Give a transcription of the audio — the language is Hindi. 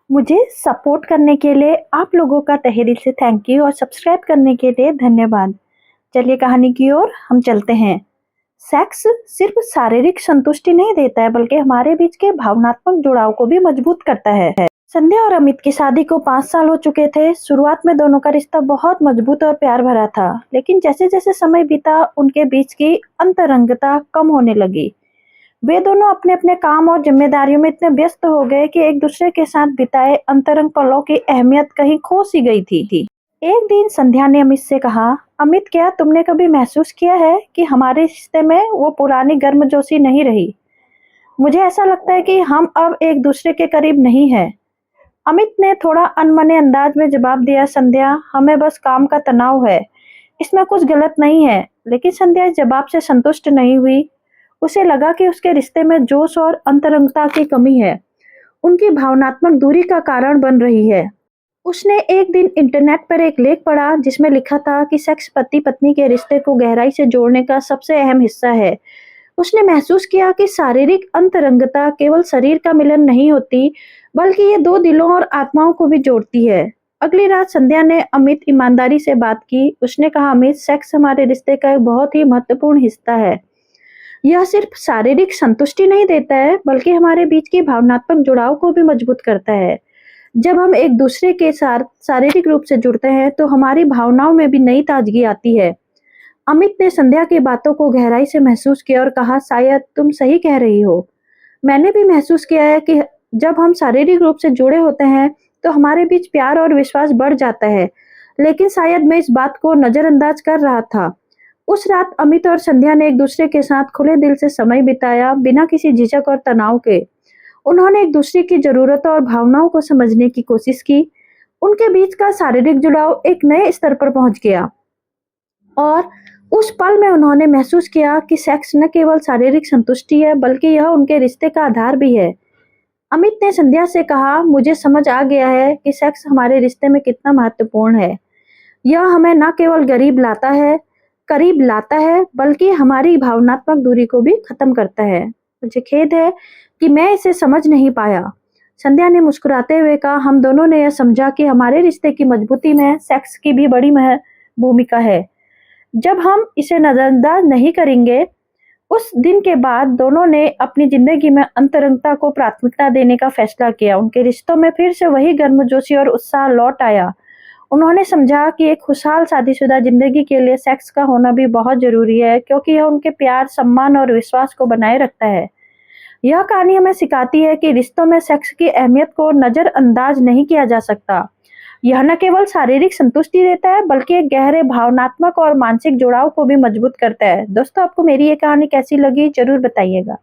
मुझे सपोर्ट करने के लिए आप लोगों का तहे दिल से थैंक यू और सब्सक्राइब करने के लिए धन्यवाद। चलिए कहानी की ओर हम चलते हैं। सेक्स सिर्फ शारीरिक संतुष्टि नहीं देता है बल्कि हमारे बीच के भावनात्मक जुड़ाव को भी मजबूत करता है। संध्या और अमित की शादी को 5 साल हो चुके थे। शुरुआत में दोनों का रिश्ता बहुत मजबूत और प्यार भरा था, लेकिन जैसे जैसे समय बीता उनके बीच की अंतरंगता कम होने लगी। वे दोनों अपने अपने काम और जिम्मेदारियों में इतने व्यस्त हो गए कि एक दूसरे के साथ बिताए अंतरंग पलों की अहमियत कहीं खो सी गई थी। एक दिन संध्या ने अमित से कहा, अमित क्या तुमने कभी महसूस किया है कि हमारे रिश्ते में वो पुरानी गर्मजोशी नहीं रही? मुझे ऐसा लगता है कि हम अब एक दूसरे के करीब नहीं हैं। अमित ने थोड़ा अनमने अंदाज में जवाब दिया, संध्या हमें बस काम का तनाव है, इसमें कुछ गलत नहीं है। लेकिन संध्या इस जवाब से संतुष्ट नहीं हुई। उसे लगा कि उसके रिश्ते में जोश और अंतरंगता की कमी है, उनकी भावनात्मक दूरी का कारण बन रही है। उसने एक दिन इंटरनेट पर एक लेख पढ़ा जिसमें लिखा था कि सेक्स पति पत्नी के रिश्ते को गहराई से जोड़ने का सबसे अहम हिस्सा है। उसने महसूस किया कि शारीरिक अंतरंगता केवल शरीर का मिलन नहीं होती, बल्कि ये दो दिलों और आत्माओं को भी जोड़ती है। अगली रात संध्या ने अमित ईमानदारी से बात की। उसने कहा, अमित सेक्स हमारे रिश्ते का एक बहुत ही महत्वपूर्ण हिस्सा है। यह सिर्फ शारीरिक संतुष्टि नहीं देता है बल्कि हमारे बीच की भावनात्मक जुड़ाव को भी मजबूत करता है। जब हम एक दूसरे के साथ शारीरिक रूप से जुड़ते हैं तो हमारी भावनाओं में भी नई ताजगी आती है। अमित ने संध्या की बातों को गहराई से महसूस किया और कहा, शायद तुम सही कह रही हो। मैंने भी महसूस किया है कि जब हम शारीरिक रूप से जुड़े होते हैं तो हमारे बीच प्यार और विश्वास बढ़ जाता है, लेकिन शायद मैं इस बात को नजरअंदाज कर रहा था। उस रात अमित और संध्या ने एक दूसरे के साथ खुले दिल से समय बिताया, बिना किसी झिझक और तनाव के। उन्होंने एक दूसरे की जरूरतों और भावनाओं को समझने की कोशिश की। उनके बीच का शारीरिक जुड़ाव एक नए स्तर पर पहुंच गया और उस पल में उन्होंने महसूस किया कि सेक्स न केवल शारीरिक संतुष्टि है बल्कि यह उनके रिश्ते का आधार भी है। अमित ने संध्या से कहा, मुझे समझ आ गया है कि सेक्स हमारे रिश्ते में कितना महत्वपूर्ण है। यह हमें न केवल करीब लाता है बल्कि हमारी भावनात्मक दूरी को भी खत्म करता है। मुझे खेद है कि मैं इसे समझ नहीं पाया। संध्या ने मुस्कुराते हुए कहा, हम दोनों ने यह समझा कि हमारे रिश्ते की मजबूती में सेक्स की भी बड़ी भूमिका है। जब हम इसे नजरअंदाज नहीं करेंगे। उस दिन के बाद दोनों ने अपनी जिंदगी में अंतरंगता को प्राथमिकता देने का फैसला किया। उनके रिश्तों में फिर से वही गर्मजोशी और उत्साह लौट आया। उन्होंने समझा कि एक खुशहाल शादीशुदा जिंदगी के लिए सेक्स का होना भी बहुत जरूरी है, क्योंकि यह उनके प्यार, सम्मान और विश्वास को बनाए रखता है। यह कहानी हमें सिखाती है कि रिश्तों में सेक्स की अहमियत को नजरअंदाज नहीं किया जा सकता। यह न केवल शारीरिक संतुष्टि देता है बल्कि एक गहरे भावनात्मक और मानसिक जुड़ाव को भी मजबूत करता है। दोस्तों, आपको मेरी ये कहानी कैसी लगी जरूर बताइएगा।